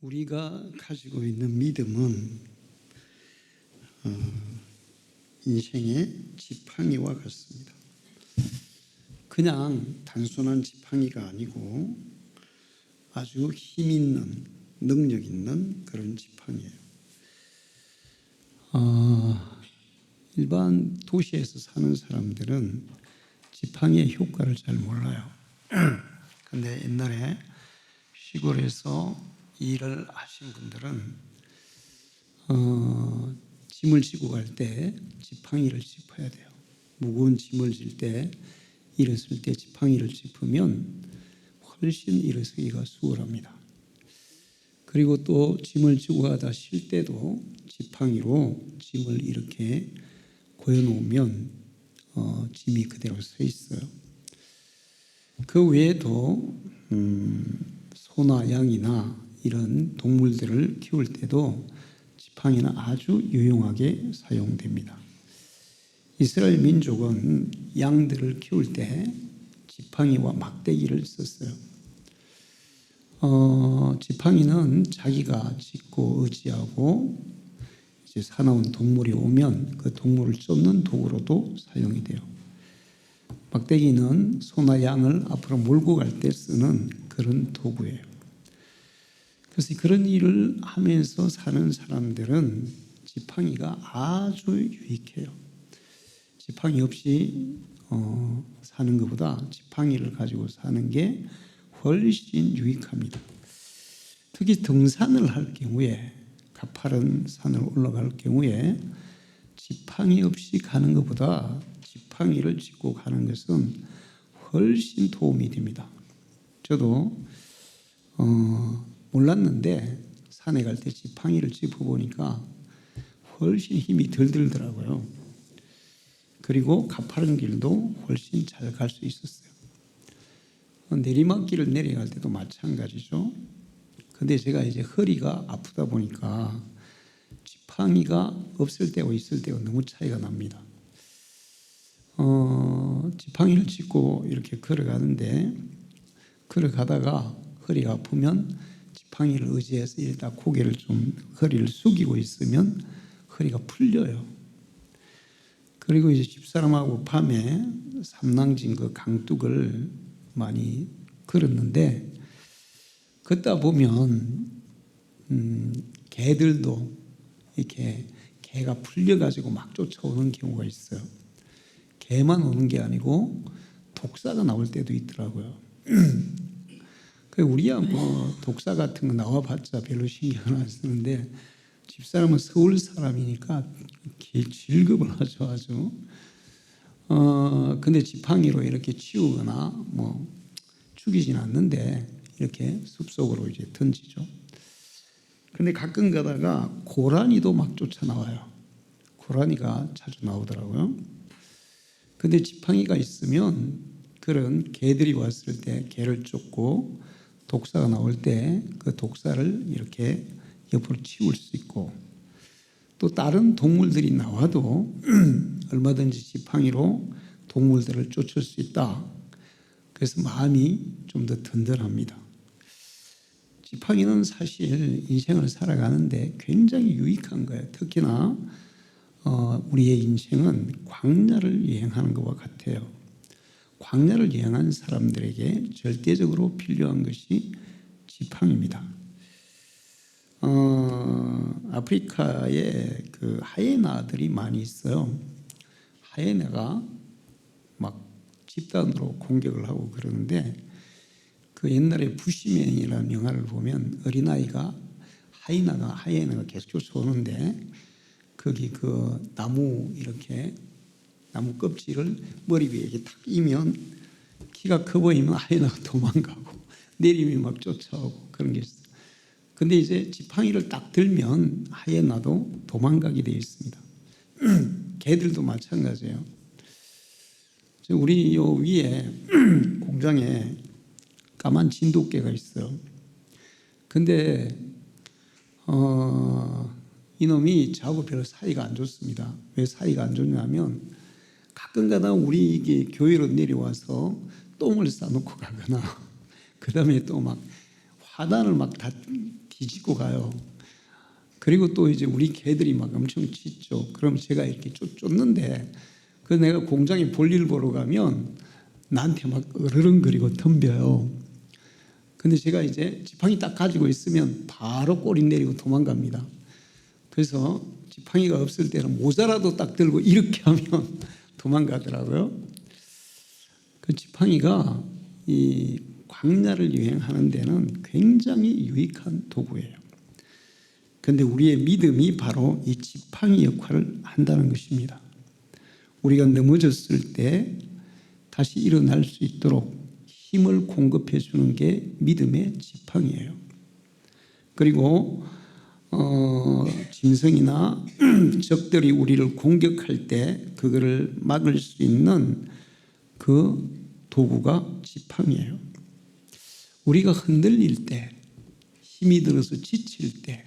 우리가 가지고 있는 믿음은 인생의 지팡이와 같습니다. 그냥 단순한 지팡이가 아니고 아주 힘 있는, 능력 있는 그런 지팡이에요. 일반 도시에서 사는 사람들은 지팡이의 효과를 잘 몰라요. 근데 옛날에 시골에서 일을 하신 분들은 짐을 지고 갈 때 지팡이를 짚어야 돼요. 무거운 짐을 질 때, 일었을 때 지팡이를 짚으면 훨씬 일어서기가 수월합니다. 그리고 또 짐을 지고 가다 쉴 때도 지팡이로 짐을 이렇게 고여놓으면 짐이 그대로 서 있어요. 그 외에도 소나 양이나 이런 동물들을 키울 때도 지팡이는 아주 유용하게 사용됩니다. 이스라엘 민족은 양들을 키울 때 지팡이와 막대기를 썼어요. 지팡이는 자기가 짚고 의지하고 이제 사나운 동물이 오면 그 동물을 쫓는 도구로도 사용이 돼요. 막대기는 소나 양을 앞으로 몰고 갈 때 쓰는 그런 도구예요. 그래서 그런 일을 하면서 사는 사람들은 지팡이가 아주 유익해요. 지팡이 없이 사는 것보다 지팡이를 가지고 사는 게 훨씬 유익합니다. 특히 등산을 할 경우에, 가파른 산을 올라갈 경우에 지팡이 없이 가는 것보다 지팡이를 짚고 가는 것은 훨씬 도움이 됩니다. 저도 몰랐는데 산에 갈 때 지팡이를 짚어보니까 훨씬 힘이 덜 들더라고요. 그리고 가파른 길도 훨씬 잘 갈 수 있었어요. 내리막길을 내려갈 때도 마찬가지죠. 근데 제가 이제 허리가 아프다 보니까 지팡이가 없을 때와 있을 때가 너무 차이가 납니다. 지팡이를 짚고 이렇게 걸어가는데, 걸어가다가 허리가 아프면 지팡이를 의지해서 일단 고개를 좀, 허리를 숙이고 있으면 허리가 풀려요. 그리고 이제 집사람하고 밤에 삼낭진 그 강둑을 많이 걸었는데, 걷다 보면 개들도 이렇게 개가 풀려가지고 막 쫓아오는 경우가 있어요. 개만 오는 게 아니고 독사가 나올 때도 있더라고요. 우리야 뭐 독사 같은 거 나와봤자 별로 신경을 안 쓰는데, 집사람은 서울 사람이니까 즐겁을 하죠, 아주. 근데 지팡이로 이렇게 치우거나 뭐 죽이진 않는데 이렇게 숲속으로 이제 던지죠. 근데 가끔 가다가 고라니도 막 쫓아나와요. 고라니가 자주 나오더라고요. 근데 지팡이가 있으면 그런 개들이 왔을 때 개를 쫓고, 독사가 나올 때 그 독사를 이렇게 옆으로 치울 수 있고, 또 다른 동물들이 나와도 얼마든지 지팡이로 동물들을 쫓을 수 있다. 그래서 마음이 좀 더 든든합니다. 지팡이는 사실 인생을 살아가는데 굉장히 유익한 거예요. 특히나 우리의 인생은 광야를 여행하는 것과 같아요. 광야를 여행한 사람들에게 절대적으로 필요한 것이 지팡이입니다. 아프리카에 그 하이에나들이 많이 있어요. 하이에나가 막 집단으로 공격을 하고 그러는데, 그 옛날에 부시맨이라는 영화를 보면 어린아이가 하이에나가 계속 쫓아오는데, 거기 그 나무 껍질을 머리 위에 이렇게 탁 이면 키가 커 보이면 하이에나가 도망가고 내리면 막 쫓아오고 그런 게 있어요. 근데 이제 지팡이를 딱 들면 하이에나도 도망가게 되어 있습니다. 개들도 마찬가지예요. 우리 요 위에 공장에 까만 진돗개가 있어요. 근데 이놈이 저하고 별로 사이가 안 좋습니다. 왜 사이가 안 좋냐면, 가끔가다 우리 이게 교회로 내려와서 똥을 싸놓고 가거나, 그 다음에 또 막 화단을 막 다 뒤집고 가요. 그리고 또 이제 우리 개들이 막 엄청 짖죠. 그럼 제가 이렇게 쫓는데 그 내가 공장에 볼일 보러 가면 나한테 막 으르렁거리고 덤벼요. 근데 제가 이제 지팡이 딱 가지고 있으면 바로 꼬리 내리고 도망갑니다. 그래서 지팡이가 없을 때는 모자라도 딱 들고 이렇게 하면 도망가더라고요. 그 지팡이가 이 광야를 여행하는 데는 굉장히 유익한 도구예요. 그런데 우리의 믿음이 바로 이 지팡이 역할을 한다는 것입니다. 우리가 넘어졌을 때 다시 일어날 수 있도록 힘을 공급해 주는 게 믿음의 지팡이에요. 그리고 짐승이나 적들이 우리를 공격할 때 그거를 막을 수 있는 그 도구가 지팡이에요. 우리가 흔들릴 때, 힘이 들어서 지칠 때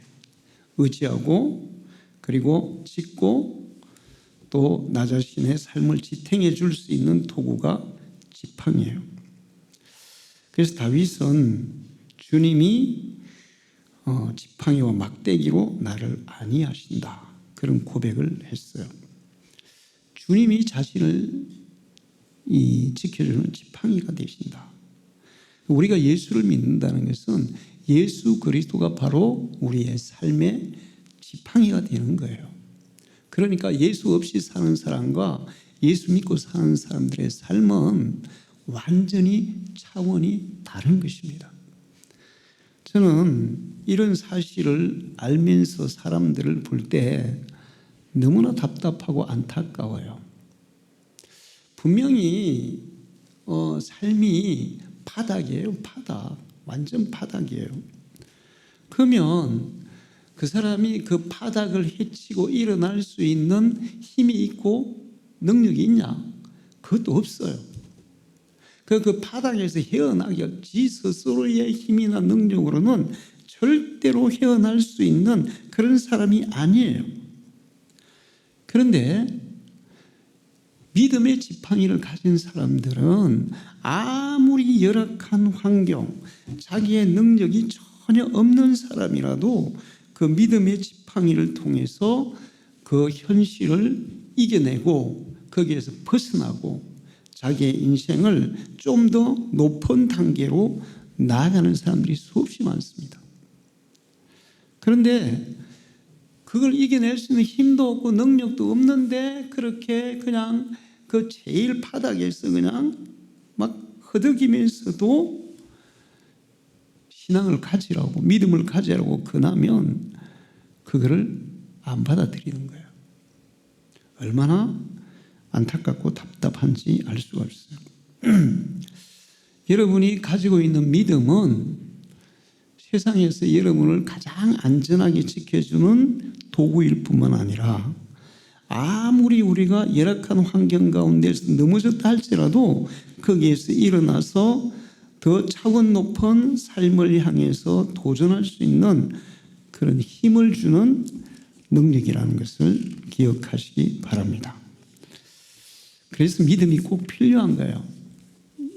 의지하고 그리고 짚고 또 나 자신의 삶을 지탱해 줄 수 있는 도구가 지팡이에요. 그래서 다윗은 주님이 지팡이와 막대기로 나를 안위하신다, 그런 고백을 했어요. 주님이 자신을 지켜주는 지팡이가 되신다. 우리가 예수를 믿는다는 것은 예수 그리스도가 바로 우리의 삶의 지팡이가 되는 거예요. 그러니까 예수 없이 사는 사람과 예수 믿고 사는 사람들의 삶은 완전히 차원이 다른 것입니다. 저는 이런 사실을 알면서 사람들을 볼 때 너무나 답답하고 안타까워요. 분명히 삶이 바닥이에요. 바닥. 완전 바닥이에요. 그러면 그 사람이 그 바닥을 헤치고 일어날 수 있는 힘이 있고 능력이 있냐? 그것도 없어요. 그 바닥에서 헤어나기 지 스스로의 힘이나 능력으로는 절대로 헤어날 수 있는 그런 사람이 아니에요. 그런데 믿음의 지팡이를 가진 사람들은 아무리 열악한 환경, 자기의 능력이 전혀 없는 사람이라도 그 믿음의 지팡이를 통해서 그 현실을 이겨내고 거기에서 벗어나고 자기의 인생을 좀 더 높은 단계로 나아가는 사람들이 수없이 많습니다. 그런데 그걸 이겨낼 수 있는 힘도 없고 능력도 없는데 그렇게 그냥 그 제일 바닥에서 그냥 막 허덕이면서도 신앙을 가지라고, 믿음을 가지라고 권하면 그거를 안 받아들이는 거예요. 얼마나 안타깝고 답답한지 알 수가 없어요. 여러분이 가지고 있는 믿음은 세상에서 여러분을 가장 안전하게 지켜주는 도구일 뿐만 아니라 아무리 우리가 열악한 환경 가운데서 넘어졌다 할지라도 거기에서 일어나서 더 차원 높은 삶을 향해서 도전할 수 있는 그런 힘을 주는 능력이라는 것을 기억하시기 바랍니다. 그래서 믿음이 꼭 필요한 거예요.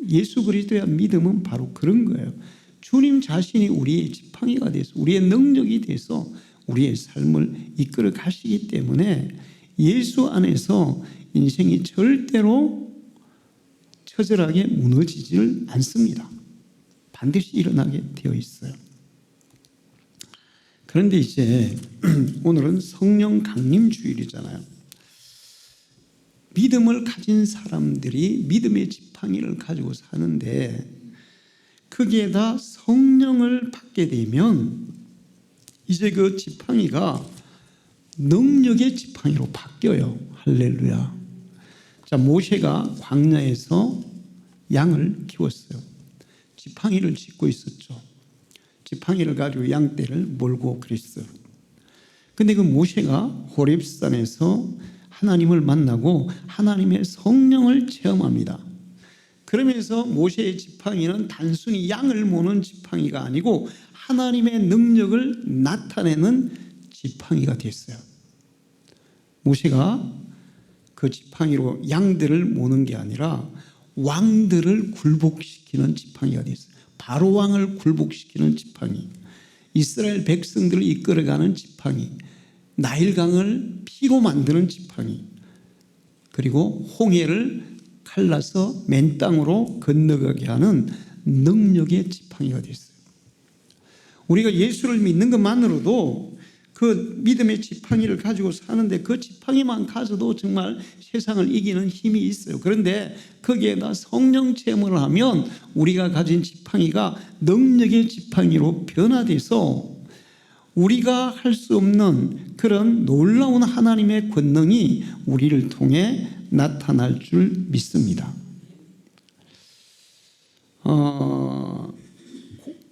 예수 그리스도의 믿음은 바로 그런 거예요. 주님 자신이 우리의 지팡이가 돼서 우리의 능력이 돼서 우리의 삶을 이끌어 가시기 때문에 예수 안에서 인생이 절대로 처절하게 무너지질 않습니다. 반드시 일어나게 되어 있어요. 그런데 이제 오늘은 성령 강림 주일이잖아요. 믿음을 가진 사람들이 믿음의 지팡이를 가지고 사는데 거기에다 성령을 받게 되면 이제 그 지팡이가 능력의 지팡이로 바뀌어요. 할렐루야. 자, 모세가 광야에서 양을 키웠어요. 지팡이를 짚고 있었죠. 지팡이를 가지고 양떼를 몰고 그랬어요. 근데 그 모세가 호렙산에서 하나님을 만나고 하나님의 성령을 체험합니다. 그러면서 모세의 지팡이는 단순히 양을 모는 지팡이가 아니고 하나님의 능력을 나타내는 지팡이가 됐어요. 모세가 그 지팡이로 양들을 모는 게 아니라 왕들을 굴복시키는 지팡이가 됐어요. 바로 왕을 굴복시키는 지팡이. 이스라엘 백성들을 이끌어가는 지팡이, 나일강을 피로 만드는 지팡이, 그리고 홍해를 갈라서 맨 땅으로 건너가게 하는 능력의 지팡이가 됐어요. 우리가 예수를 믿는 것만으로도 그 믿음의 지팡이를 가지고 사는데 그 지팡이만 가져도 정말 세상을 이기는 힘이 있어요. 그런데 거기에다 성령 체험을 하면 우리가 가진 지팡이가 능력의 지팡이로 변화돼서 우리가 할 수 없는 그런 놀라운 하나님의 권능이 우리를 통해 나타날 줄 믿습니다.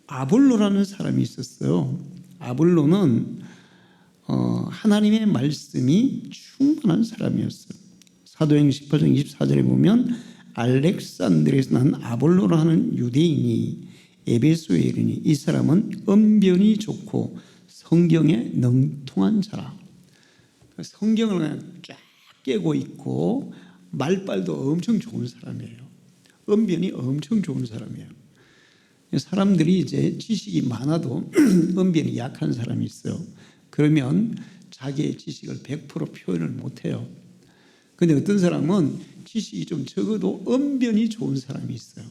아볼로라는 사람이 있었어요. 아볼로는 하나님의 말씀이 충만한 사람이었어요. 사도행 18장 24절에 보면 알렉산드리아에서 난 아볼로라는 유대인이 에베소에 이르니 이 사람은 언변이 좋고 성경에 능통한 자라. 성경을 그냥 쫙 깨고 있고 말빨도 엄청 좋은 사람이에요. 언변이 엄청 좋은 사람이에요. 사람들이 이제 지식이 많아도 언변이 약한 사람이 있어요. 그러면 자기의 지식을 100% 표현을 못해요. 근데 어떤 사람은 지식이 좀 적어도 언변이 좋은 사람이 있어요.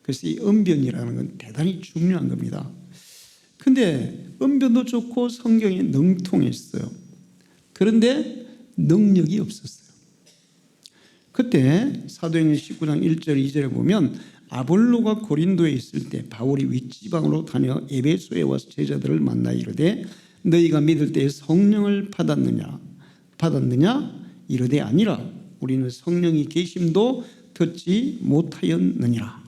그래서 이 언변이라는 건 대단히 중요한 겁니다. 근데 언변도 좋고 성경에 능통했어요. 그런데 능력이 없었어요. 그때 사도행전 19장 1절 2절에 보면 아볼로가 고린도에 있을 때 바울이 윗지방으로 다녀 에베소에 와서 제자들을 만나 이르되 너희가 믿을 때에 성령을 받았느냐 이르되 아니라 우리는 성령이 계심도 듣지 못하였느니라.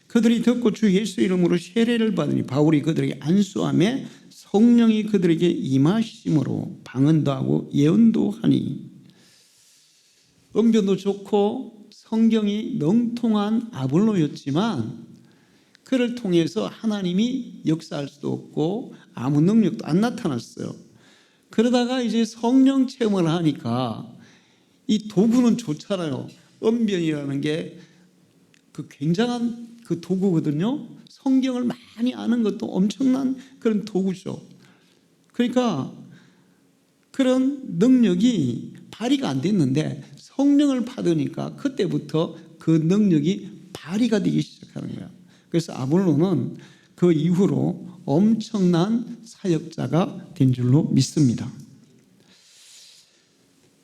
그들이 듣고 주 예수 이름으로 세례를 받으니 바울이 그들에게 안수하며 성령이 그들에게 임하심으로 방언도 하고 예언도 하니. 언변도 좋고 성경이 능통한 아볼로였지만 그를 통해서 하나님이 역사할 수도 없고 아무 능력도 안 나타났어요. 그러다가 이제 성령 체험을 하니까 이 도구는 좋잖아요. 언변이라는 게 그 굉장한 그 도구거든요. 성경을 많이 아는 것도 엄청난 그런 도구죠. 그러니까 그런 능력이 발휘가 안 됐는데 성령을 받으니까 그때부터 그 능력이 발휘가 되기 시작하는 거예요. 그래서 아볼로는 그 이후로 엄청난 사역자가 된 줄로 믿습니다.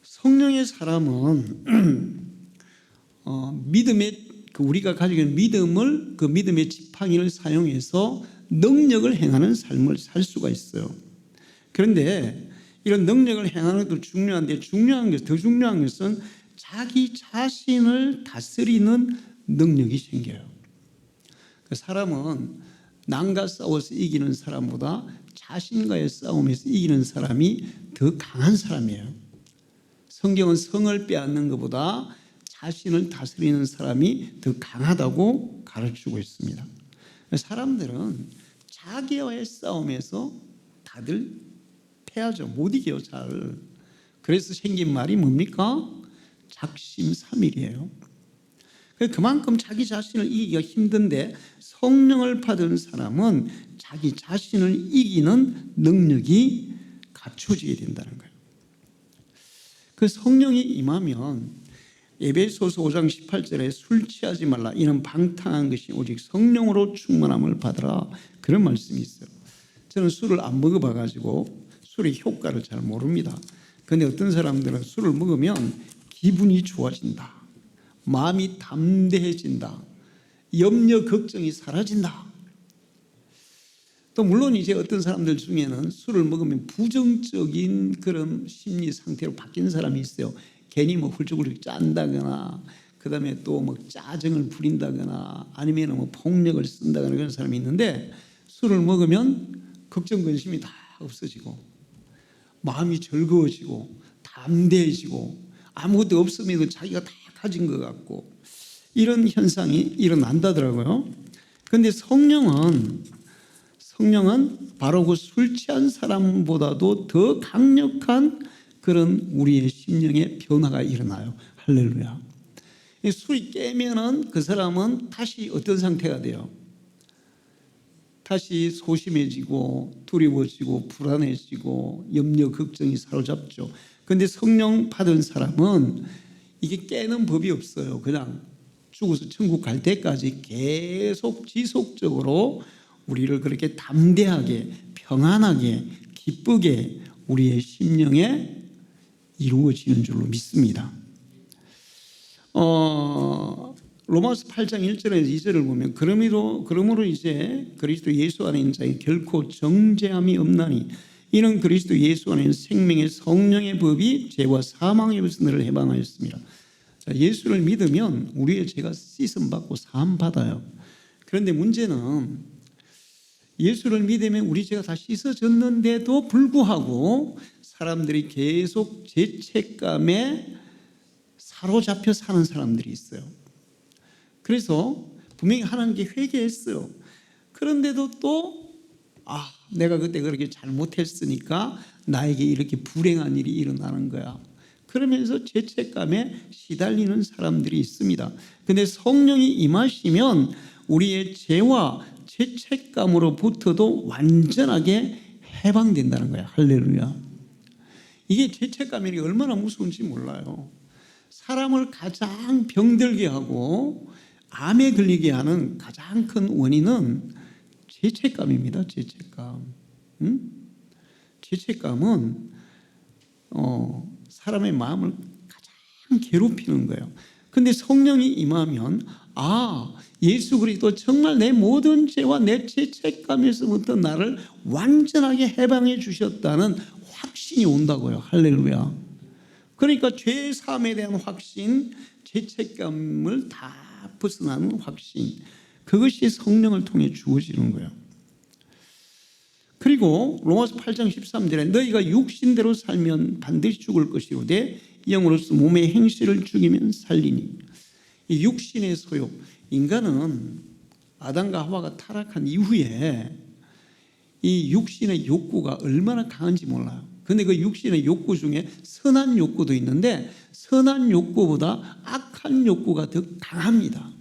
성령의 사람은 믿음의 우리가 가지고 있는 믿음을 그 믿음의 지팡이를 사용해서 능력을 행하는 삶을 살 수가 있어요. 그런데 이런 능력을 행하는 것도 중요한데 더 중요한 것은 자기 자신을 다스리는 능력이 생겨요. 그 사람은 남과 싸워서 이기는 사람보다 자신과의 싸움에서 이기는 사람이 더 강한 사람이에요. 성경은 성을 빼앗는 것보다 자신을 다스리는 사람이 더 강하다고 가르치고 있습니다. 사람들은 자기와의 싸움에서 다들 패하죠. 못 이겨요, 잘. 그래서 생긴 말이 뭡니까? 작심삼일이에요. 그만큼 자기 자신을 이기기가 힘든데 성령을 받은 사람은 자기 자신을 이기는 능력이 갖춰지게 된다는 거예요. 그 성령이 임하면 에베소서 5장 18절에 술 취하지 말라 이는 방탕한 것이 오직 성령으로 충만함을 받으라 그런 말씀이 있어요. 저는 술을 안 먹어봐가지고 술의 효과를 잘 모릅니다. 그런데 어떤 사람들은 술을 먹으면 기분이 좋아진다, 마음이 담대해진다, 염려 걱정이 사라진다. 또 물론 이제 어떤 사람들 중에는 술을 먹으면 부정적인 그런 심리 상태로 바뀌는 사람이 있어요. 괜히 뭐 훌쩍훌쩍 짠다거나 그다음에 또 뭐 짜증을 부린다거나 아니면 뭐 폭력을 쓴다거나 그런 사람이 있는데 술을 먹으면 걱정 근심이 다 없어지고 마음이 즐거워지고 담대해지고 아무것도 없음에도 자기가 다 가진 것 같고 이런 현상이 일어난다더라고요. 그런데 성령은 바로 그 술 취한 사람보다도 더 강력한 그런 우리의 심령의 변화가 일어나요. 할렐루야. 술이 깨면은 그 사람은 다시 어떤 상태가 돼요? 다시 소심해지고 두려워지고 불안해지고 염려 걱정이 사로잡죠. 그런데 성령 받은 사람은 이게 깨는 법이 없어요. 그냥 죽어서 천국 갈 때까지 계속 지속적으로 우리를 그렇게 담대하게 평안하게 기쁘게 우리의 심령에 이루어지는 줄로 믿습니다. 로마서 8장 1절에서 2절을 보면 그러므로 이제 그리스도 예수 안에 있는 자에 결코 정죄함이 없나니 이는 그리스도 예수 안에 있는 생명의 성령의 법이 죄와 사망의 법에서 너를 해방하였습니다. 자, 예수를 믿으면 우리의 죄가 씻음 받고 사함 받아요. 그런데 문제는 예수를 믿으면 우리 죄가 다 씻어졌는데도 불구하고 사람들이 계속 죄책감에 사로잡혀 사는 사람들이 있어요. 그래서 분명히 하나님께 회개했어요. 그런데도 또 내가 그때 그렇게 잘못했으니까 나에게 이렇게 불행한 일이 일어나는 거야. 그러면서 죄책감에 시달리는 사람들이 있습니다. 그런데 성령이 임하시면 우리의 죄와 죄책감으로부터도 완전하게 해방된다는 거야. 할렐루야. 이게 죄책감이 얼마나 무서운지 몰라요. 사람을 가장 병들게 하고 암에 걸리게 하는 가장 큰 원인은 죄책감입니다. 죄책감. 죄책감은 사람의 마음을 가장 괴롭히는 거예요. 그런데 성령이 임하면 예수 그리스도 정말 내 모든 죄와 내 죄책감에서부터 나를 완전하게 해방해 주셨다는 확신이 온다고요. 할렐루야. 그러니까 죄 사함에 대한 확신, 죄책감을 다 벗어나는 확신, 그것이 성령을 통해 주어지는 거예요. 그리고 로마서 8장 13절에 너희가 육신대로 살면 반드시 죽을 것이로되 영으로서 몸의 행실을 죽이면 살리니. 이 육신의 소욕, 인간은 아담과 하와가 타락한 이후에 이 육신의 욕구가 얼마나 강한지 몰라요. 그런데 그 육신의 욕구 중에 선한 욕구도 있는데 선한 욕구보다 악한 욕구가 더 강합니다.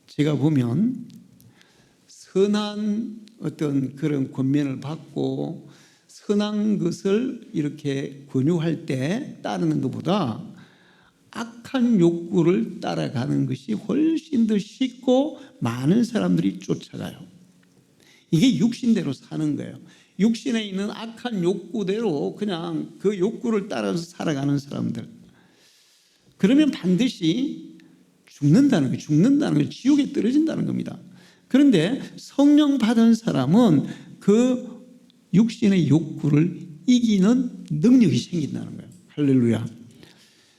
제가 보면 선한 어떤 그런 권면을 받고 선한 것을 이렇게 권유할 때 따르는 것보다 악한 욕구를 따라가는 것이 훨씬 더 쉽고 많은 사람들이 쫓아가요. 이게 육신대로 사는 거예요. 육신에 있는 악한 욕구대로 그냥 그 욕구를 따라서 살아가는 사람들. 그러면 반드시 죽는다는 거예요. 지옥에 떨어진다는 겁니다. 그런데 성령 받은 사람은 그 육신의 욕구를 이기는 능력이 생긴다는 거예요. 할렐루야.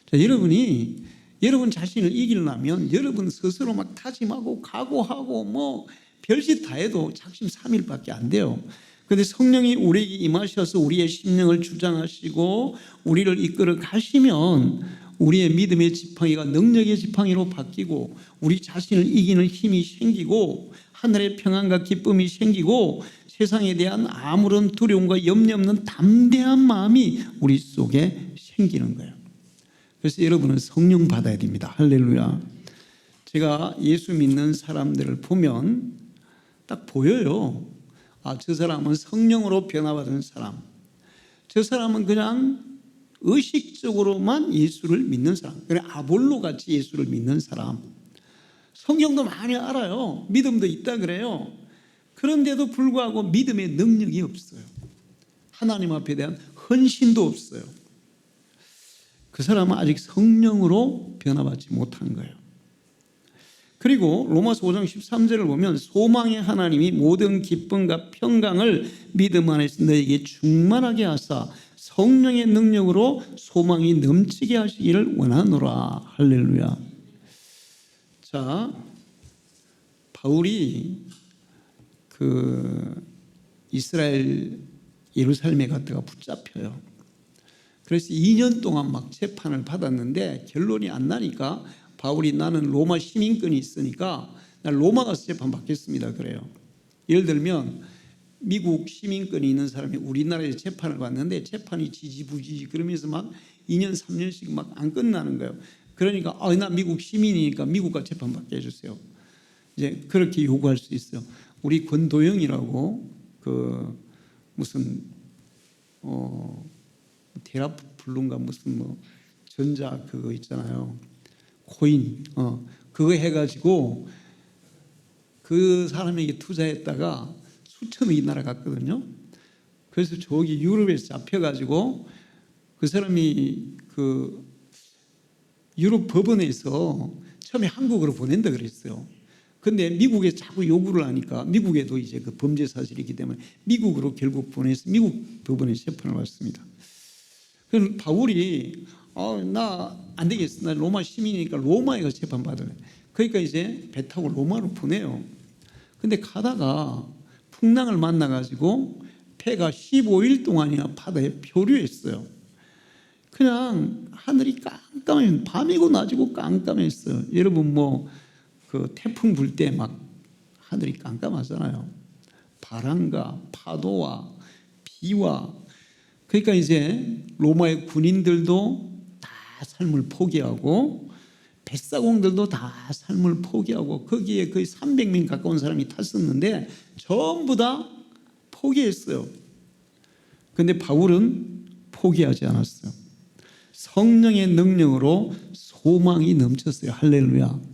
자, 여러분 자신을 이기려면 여러분 스스로 막 다짐하고 각오하고 별짓 다 해도 작심 3일밖에 안 돼요. 그런데 성령이 우리에게 임하셔서 우리의 심령을 주장하시고 우리를 이끌어 가시면 우리의 믿음의 지팡이가 능력의 지팡이로 바뀌고 우리 자신을 이기는 힘이 생기고 하늘의 평안과 기쁨이 생기고 세상에 대한 아무런 두려움과 염려 없는 담대한 마음이 우리 속에 생기는 거예요. 그래서 여러분은 성령 받아야 됩니다. 할렐루야. 제가 예수 믿는 사람들을 보면 딱 보여요. 저 사람은 성령으로 변화받은 사람. 저 사람은 그냥 의식적으로만 예수를 믿는 사람. 그냥 아볼로같이 예수를 믿는 사람. 성경도 많이 알아요. 믿음도 있다 그래요. 그런데도 불구하고 믿음의 능력이 없어요. 하나님 앞에 대한 헌신도 없어요. 그 사람은 아직 성령으로 변화받지 못한 거예요. 그리고 로마서 5장 13절을 보면 소망의 하나님이 모든 기쁨과 평강을 믿음 안에서 너에게 충만하게 하사 성령의 능력으로 소망이 넘치게 하시기를 원하노라. 할렐루야. 자, 바울이 이스라엘 예루살렘에 갔다가 붙잡혀요. 그래서 2년 동안 막 재판을 받았는데 결론이 안 나니까 바울이 나는 로마 시민권이 있으니까 난 로마 가서 재판 받겠습니다 그래요. 예를 들면 미국 시민권이 있는 사람이 우리나라에서 재판을 받는데 재판이 지지부지 그러면서 막 2년 3년씩 막 안 끝나는 거예요. 그러니까 나 미국 시민이니까 미국 가서 재판 받게 해주세요. 이제 그렇게 요구할 수 있어요. 우리 권도영이라고 그 무슨 테라블루인가 무슨 뭐 전자 그거 있잖아요. 코인 그거 해가지고 그 사람에게 투자했다가 수천억이 날아갔거든요. 그래서 저기 유럽에서 잡혀가지고 그 사람이 그 유럽 법원에서 처음에 한국으로 보낸다 그랬어요. 근데 미국에 자꾸 요구를 하니까 미국에도 이제 그 범죄 사실이기 때문에 미국으로 결국 보내서 미국 법원에 재판을 받습니다. 그럼 바울이 나 안 되겠어. 나 로마 시민이니까 로마에 가서 재판 받을래. 그러니까 이제 배 타고 로마로 보내요. 근데 가다가 풍랑을 만나가지고 배가 15일 동안이나 바다에漂流했어요. 그냥 하늘이 깜깜해. 밤이고 낮이고 깜깜했어요. 여러분 뭐 그 태풍 불 때 막 하늘이 깜깜하잖아요. 바람과 파도와 비와. 그러니까 이제 로마의 군인들도 다 삶을 포기하고 뱃사공들도 다 삶을 포기하고 거기에 거의 300명 가까운 사람이 탔었는데 전부 다 포기했어요. 그런데 바울은 포기하지 않았어요. 성령의 능력으로 소망이 넘쳤어요. 할렐루야.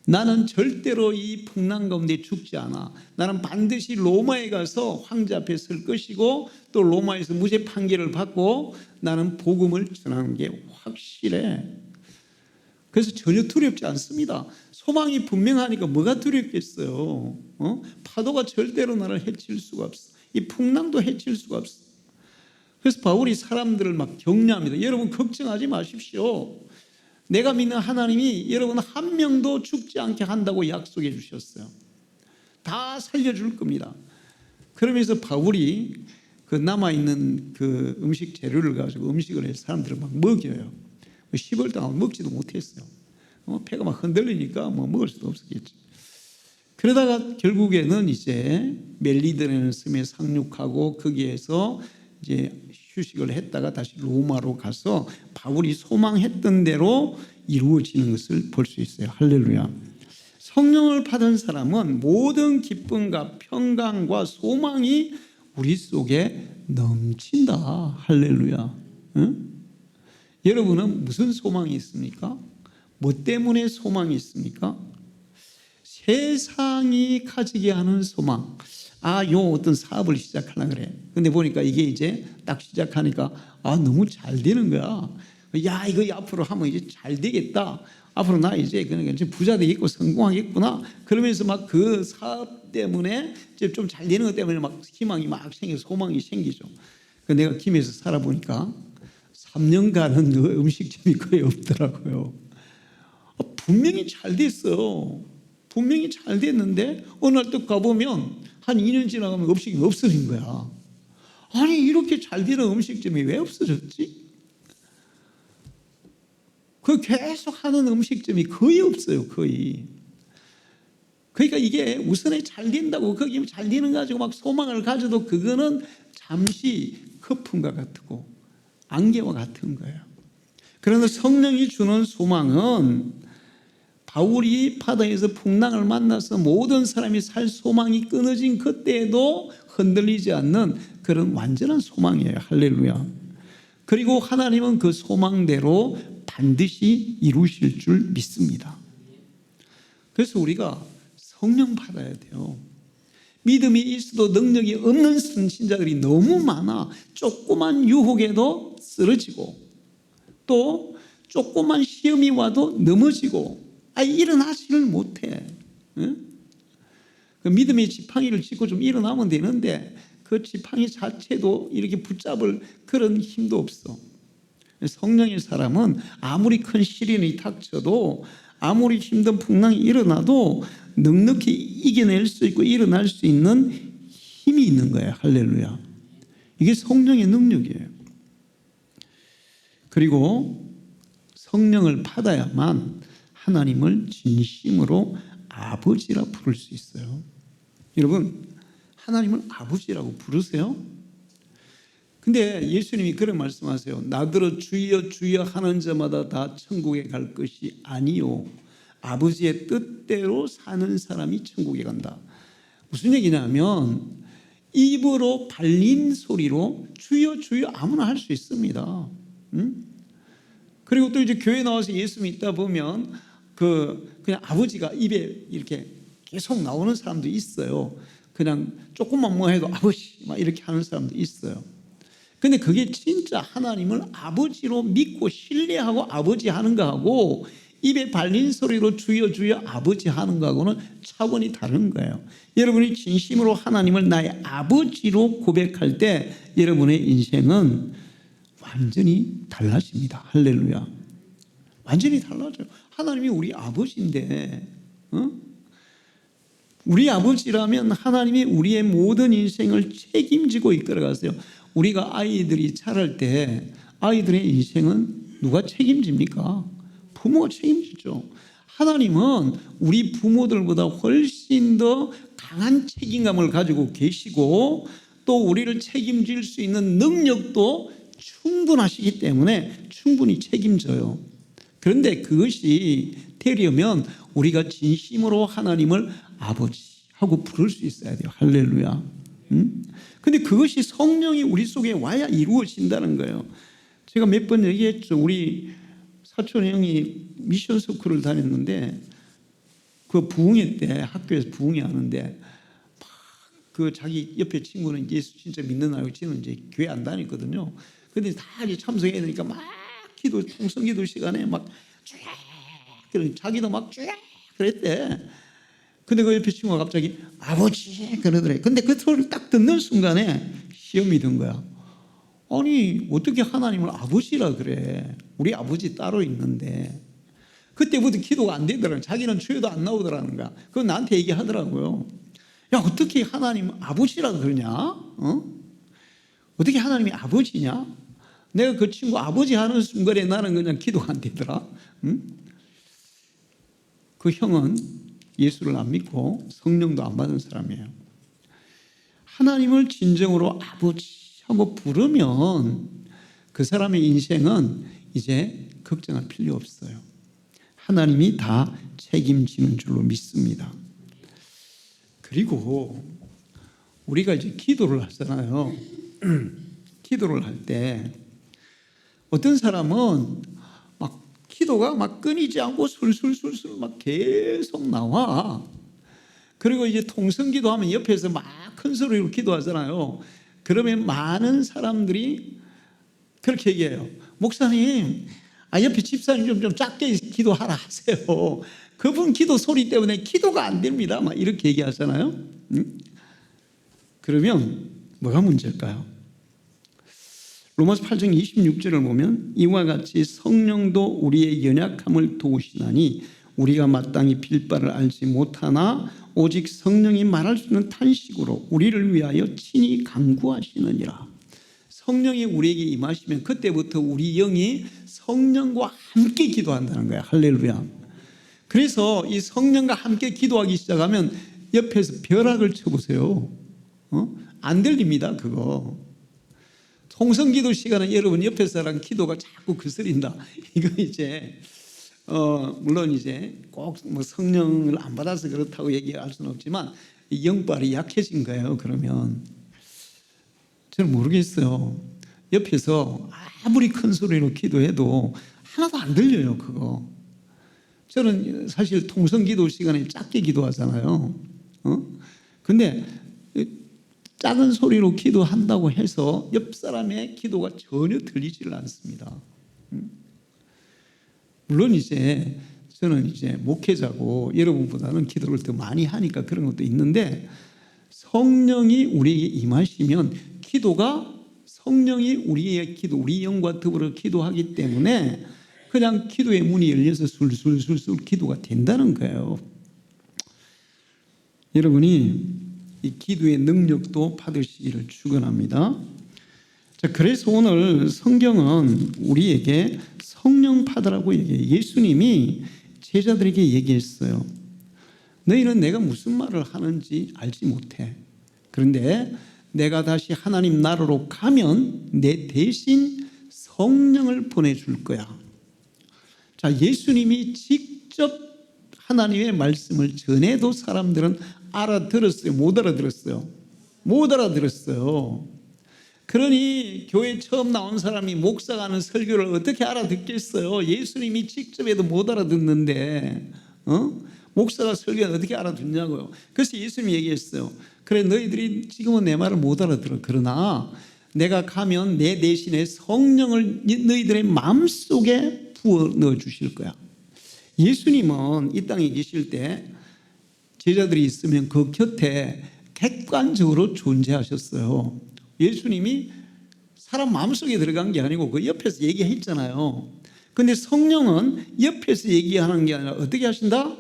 나는 절대로 이 풍랑 가운데 죽지 않아. 나는 반드시 로마에 가서 황제 앞에 설 것이고 또 로마에서 무죄 판결을 받고 나는 복음을 전하는 게 확실해. 그래서 전혀 두렵지 않습니다. 소망이 분명하니까 뭐가 두렵겠어요. 파도가 절대로 나를 해칠 수가 없어. 이 풍랑도 해칠 수가 없어. 그래서 바울이 사람들을 막 격려합니다. 여러분 걱정하지 마십시오. 내가 믿는 하나님이 여러분 한 명도 죽지 않게 한다고 약속해 주셨어요. 다 살려줄 겁니다. 그러면서 바울이 그 남아있는 그 음식 재료를 가지고 음식을 해서 사람들을 막 먹여요. 10월 동안 먹지도 못했어요. 배가 막 흔들리니까 뭐 먹을 수도 없었겠죠. 그러다가 결국에는 이제 멜리드라는 섬에 상륙하고 거기에서 이제 휴식을 했다가 다시 로마로 가서 바울이 소망했던 대로 이루어지는 것을 볼 수 있어요. 할렐루야. 성령을 받은 사람은 모든 기쁨과 평강과 소망이 우리 속에 넘친다. 할렐루야. 응? 여러분은 무슨 소망이 있습니까? 뭐 때문에 소망이 있습니까? 세상이 가지게 하는 소망. 요 어떤 사업을 시작하려고 그래. 근데 보니까 이게 이제 딱 시작하니까 너무 잘 되는 거야. 야, 이거 앞으로 하면 이제 잘 되겠다. 앞으로 나 이제 그러니까 부자 되겠고 성공하겠구나. 그러면서 막 그 사업 때문에 이제 좀 잘 되는 것 때문에 막 희망이 막 생기고 소망이 생기죠. 내가 김해에서 살아보니까 3년간은 그 음식점이 거의 없더라고요. 분명히 잘 됐어요. 분명히 잘 됐는데 어느 날 또 가보면 한 2년 지나가면 음식이 없어진 거야. 아니 이렇게 잘 되는 음식점이 왜 없어졌지? 그 계속 하는 음식점이 거의 없어요. 거의. 그러니까 이게 우선에 잘 된다고 거기 잘 되는 거 가지고 막 소망을 가져도 그거는 잠시 거품과 같고 안개와 같은 거예요. 그러나 성령이 주는 소망은 바울이 바다에서 풍랑을 만나서 모든 사람이 살 소망이 끊어진 그때에도 흔들리지 않는 그런 완전한 소망이에요. 할렐루야. 그리고 하나님은 그 소망대로 반드시 이루실 줄 믿습니다. 그래서 우리가 성령 받아야 돼요. 믿음이 있어도 능력이 없는 신자들이 너무 많아. 조그만 유혹에도 쓰러지고 또 조그만 시험이 와도 넘어지고 일어나지를 못해. 그 믿음의 지팡이를 짚고 좀 일어나면 되는데 그 지팡이 자체도 이렇게 붙잡을 그런 힘도 없어. 성령의 사람은 아무리 큰 시련이 닥쳐도 아무리 힘든 풍랑이 일어나도 넉넉히 이겨낼 수 있고 일어날 수 있는 힘이 있는 거예요. 할렐루야. 이게 성령의 능력이에요. 그리고 성령을 받아야만 하나님을 진심으로 아버지라 부를 수 있어요. 여러분, 하나님을 아버지라고 부르세요? 근데 예수님이 그런 말씀하세요. 나더러 주여 주여 하는 자마다 다 천국에 갈 것이 아니요 아버지의 뜻대로 사는 사람이 천국에 간다. 무슨 얘기냐면 입으로 발린 소리로 주여 주여 아무나 할 수 있습니다. 그리고 또 이제 교회 나와서 예수 믿다 보면 그냥 아버지가 입에 이렇게 계속 나오는 사람도 있어요. 그냥 조금만 뭐 해도 아버지 막 이렇게 하는 사람도 있어요. 근데 그게 진짜 하나님을 아버지로 믿고 신뢰하고 아버지 하는 거하고 입에 발린 소리로 주여 주여 아버지 하는 거하고는 차원이 다른 거예요. 여러분이 진심으로 하나님을 나의 아버지로 고백할 때 여러분의 인생은 완전히 달라집니다. 할렐루야. 완전히 달라져요. 하나님이 우리 아버지인데 우리 아버지라면 하나님이 우리의 모든 인생을 책임지고 이끌어가세요. 우리가 아이들이 자랄 때 아이들의 인생은 누가 책임집니까? 부모가 책임지죠. 하나님은 우리 부모들보다 훨씬 더 강한 책임감을 가지고 계시고 또 우리를 책임질 수 있는 능력도 충분하시기 때문에 충분히 책임져요. 그런데 그것이 되려면 우리가 진심으로 하나님을 아버지하고 부를 수 있어야 돼요. 할렐루야. 근데 그것이 성령이 우리 속에 와야 이루어진다는 거예요. 제가 몇 번 얘기했죠. 우리 사촌 형이 미션 스쿨을 다녔는데 그 부흥회 때 학교에서 부흥회 하는데 막 그 자기 옆에 친구는 예수 진짜 믿는 알고 지는 이제 교회 안 다녔거든요. 근데 다 이제 참석해야 되니까 막 기도 통성기도 시간에 막 쫙 자기도 막 쫙 그랬대. 근데 그 옆에 친구가 갑자기 아버지 그러더래. 근데 그 소리를 딱 듣는 순간에 시험이 든 거야. 아니 어떻게 하나님을 아버지라 그래. 우리 아버지 따로 있는데. 그때부터 기도가 안 되더라고요. 자기는 주여도 안 나오더라는 거야. 그건 나한테 얘기하더라고요. 야 어떻게 하나님 아버지라 그러냐? 어떻게 하나님이 아버지냐? 내가 그 친구 아버지 하는 순간에 나는 그냥 기도가 안 되더라. 그 형은 예수를 안 믿고 성령도 안 받은 사람이에요. 하나님을 진정으로 아버지하고 부르면 그 사람의 인생은 이제 걱정할 필요 없어요. 하나님이 다 책임지는 줄로 믿습니다. 그리고 우리가 이제 기도를 하잖아요. 기도를 할 때 어떤 사람은 막 기도가 막 끊이지 않고 술술술술 막 계속 나와. 그리고 이제 통성기도 하면 옆에서 막 큰 소리로 기도하잖아요. 그러면 많은 사람들이 그렇게 얘기해요. 목사님, 옆에 집사님 좀 작게 기도하라 하세요. 그분 기도 소리 때문에 기도가 안 됩니다. 막 이렇게 얘기하잖아요. 그러면 뭐가 문제일까요? 로마서 8장 26절을 보면 이와 같이 성령도 우리의 연약함을 도우시나니 우리가 마땅히 빌 바를 알지 못하나 오직 성령이 말할 수 있는 탄식으로 우리를 위하여 친히 간구하시느니라. 성령이 우리에게 임하시면 그때부터 우리 영이 성령과 함께 기도한다는 거야. 할렐루야. 그래서 이 성령과 함께 기도하기 시작하면 옆에서 벼락을 쳐보세요. 안 들립니다. 그거. 통성기도 시간은 여러분 옆에 사람 기도가 자꾸 거스린다. 이거 이제 물론 이제 꼭 뭐 성령을 안 받아서 그렇다고 얘기할 수는 없지만 영빨이 약해진 거예요. 그러면 저는 모르겠어요. 옆에서 아무리 큰 소리로 기도해도 하나도 안 들려요. 그거. 저는 사실 통성기도 시간에 작게 기도하잖아요. 근데 작은 소리로 기도한다고 해서 옆 사람의 기도가 전혀 들리지를 않습니다. 물론 이제 저는 이제 목회자고 여러분보다는 기도를 더 많이 하니까 그런 것도 있는데 성령이 우리에게 임하시면 기도가 성령이 우리의 기도, 우리 영과 더불어 기도하기 때문에 그냥 기도의 문이 열려서 술술술술 기도가 된다는 거예요. 여러분이 이 기도의 능력도 받으시기를 축원합니다. 자, 그래서 오늘 성경은 우리에게 성령 받으라고 얘기해요. 예수님이 제자들에게 얘기했어요. 너희는 내가 무슨 말을 하는지 알지 못해. 그런데 내가 다시 하나님 나라로 가면 내 대신 성령을 보내줄 거야. 자, 예수님이 직접 하나님의 말씀을 전해도 사람들은 알아들었어요? 못 알아들었어요? 못 알아들었어요. 그러니 교회 처음 나온 사람이 목사가 하는 설교를 어떻게 알아듣겠어요? 예수님이 직접 해도 못 알아듣는데 목사가 설교를 어떻게 알아듣냐고요. 그래서 예수님이 얘기했어요. 그래, 너희들이 지금은 내 말을 못 알아들어. 그러나 내가 가면 내 대신에 성령을 너희들의 마음속에 부어 넣어 주실 거야. 예수님은 이 땅에 계실 때 제자들이 있으면 그 곁에 객관적으로 존재하셨어요. 예수님이 사람 마음속에 들어간 게 아니고 그 옆에서 얘기했잖아요. 그런데 성령은 옆에서 얘기하는 게 아니라 어떻게 하신다?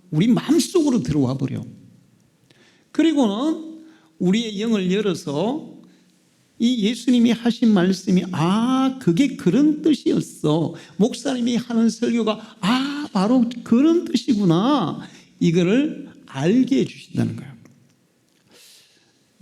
우리 마음속으로 들어와 버려. 그리고는 우리의 영을 열어서 이 예수님이 하신 말씀이 그게 그런 뜻이었어. 목사님이 하는 설교가 바로 그런 뜻이구나. 이거를 알게 해주신다는 거예요.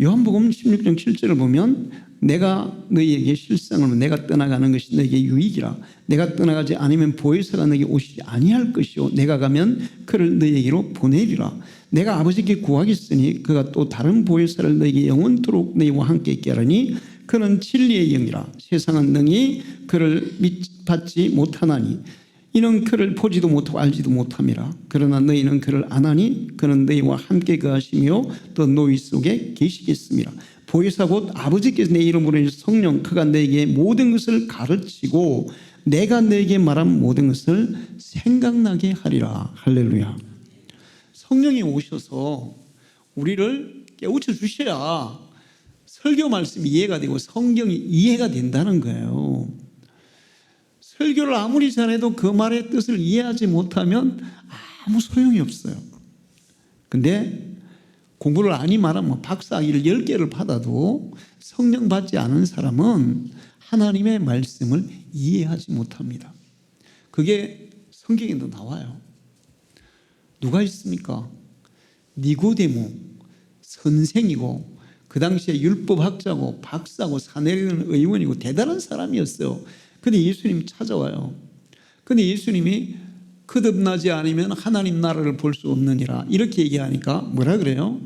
요한복음 16장 7절을 보면 내가 너희에게 실상으로 내가 떠나가는 것이 너희에게 유익이라. 내가 떠나가지 않으면 보혜사가 너희에게 오시지 아니할 것이요 내가 가면 그를 너희에게로 보내리라. 내가 아버지께 구하겠으니 그가 또 다른 보혜사를 너희에게 영원토록 너희와 함께 있게 하라니 그는 진리의 영이라. 세상은 능히 그를 받지 못하나니 이는 그를 보지도 못하고 알지도 못함이라. 그러나 너희는 그를 아나니 그는 너희와 함께 거하시며 또 너희 속에 계시겠습니다. 보혜사 곧 아버지께서 내 이름으로 해주신 성령 그가 너에게 모든 것을 가르치고 내가 너에게 말한 모든 것을 생각나게 하리라. 할렐루야. 성령이 오셔서 우리를 깨우쳐 주셔야 설교 말씀이 이해가 되고 성경이 이해가 된다는 거예요. 설교를 아무리 잘해도 그 말의 뜻을 이해하지 못하면 아무 소용이 없어요. 근데 공부를 아니 말하면 박사학위를 10개를 받아도 성령 받지 않은 사람은 하나님의 말씀을 이해하지 못합니다. 그게 성경에도 나와요. 누가 있습니까? 니고데모, 선생이고 그 당시에 율법학자고 박사고 사내리는 의원이고 대단한 사람이었어요. 근데 예수님이 찾아와요. 근데 예수님이 거듭나지 않으면 하나님 나라를 볼 수 없느니라 이렇게 얘기하니까 뭐라 그래요?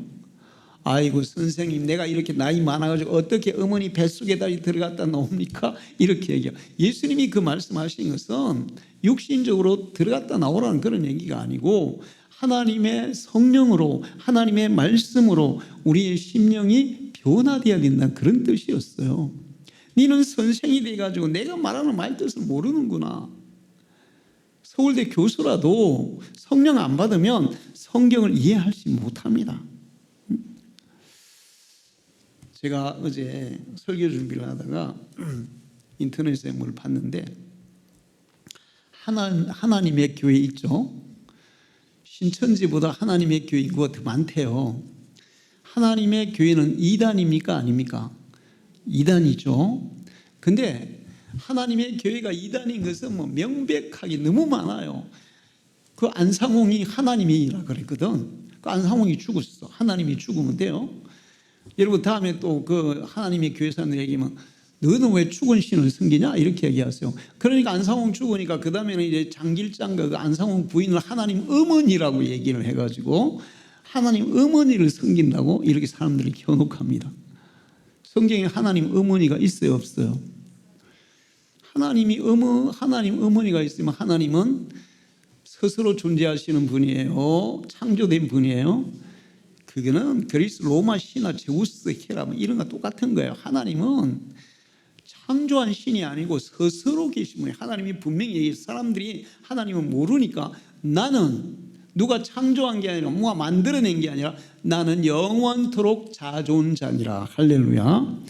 아이고 선생님, 내가 이렇게 나이 많아가지고 어떻게 어머니 뱃속에 들어갔다 나옵니까? 이렇게 얘기해요. 예수님이 그 말씀하신 것은 육신적으로 들어갔다 나오라는 그런 얘기가 아니고 하나님의 성령으로 하나님의 말씀으로 우리의 심령이 변화되어야 된다는 그런 뜻이었어요. 너는 선생이 돼가지고 내가 말하는 말 뜻을 모르는구나. 서울대 교수라도 성령 안 받으면 성경을 이해하지 못합니다. 제가 어제 설교 준비를 하다가 인터넷에 뭘 봤는데 하나님의 교회 있죠. 신천지보다 하나님의 교회 인구가 더 많대요. 하나님의 교회는 2단입니까? 아닙니까? 2단이죠. 근데 하나님의 교회가 2단인 것은 뭐 명백하게 너무 많아요. 그 안상홍이 하나님이라 그랬거든. 그 안상홍이 죽었어. 하나님이 죽으면 돼요. 여러분 다음에 또 그 하나님의 교회 사람들 얘기하면 너는 왜 죽은 신을 섬기냐? 이렇게 얘기하세요. 그러니까 안상홍 죽으니까 그 다음에는 이제 장길장과 그 안상홍 부인을 하나님 어머니라고 얘기를 해가지고 하나님 어머니를 섬긴다고 이렇게 사람들이 현혹합니다. 성경에 하나님 어머니가 있어요, 없어요? 하나님 어머니가 있으면 하나님은 스스로 존재하시는 분이에요. 창조된 분이에요. 그거는 그리스 로마 신화 제우스 헤라 이런 거 똑같은 거예요. 하나님은 창조한 신이 아니고 스스로 계신 분이에요. 하나님이 분명히 사람들이 하나님을 모르니까 나는 누가 창조한 게 아니라 누가 만들어낸 게 아니라 나는 영원토록 자존자니라. 할렐루야.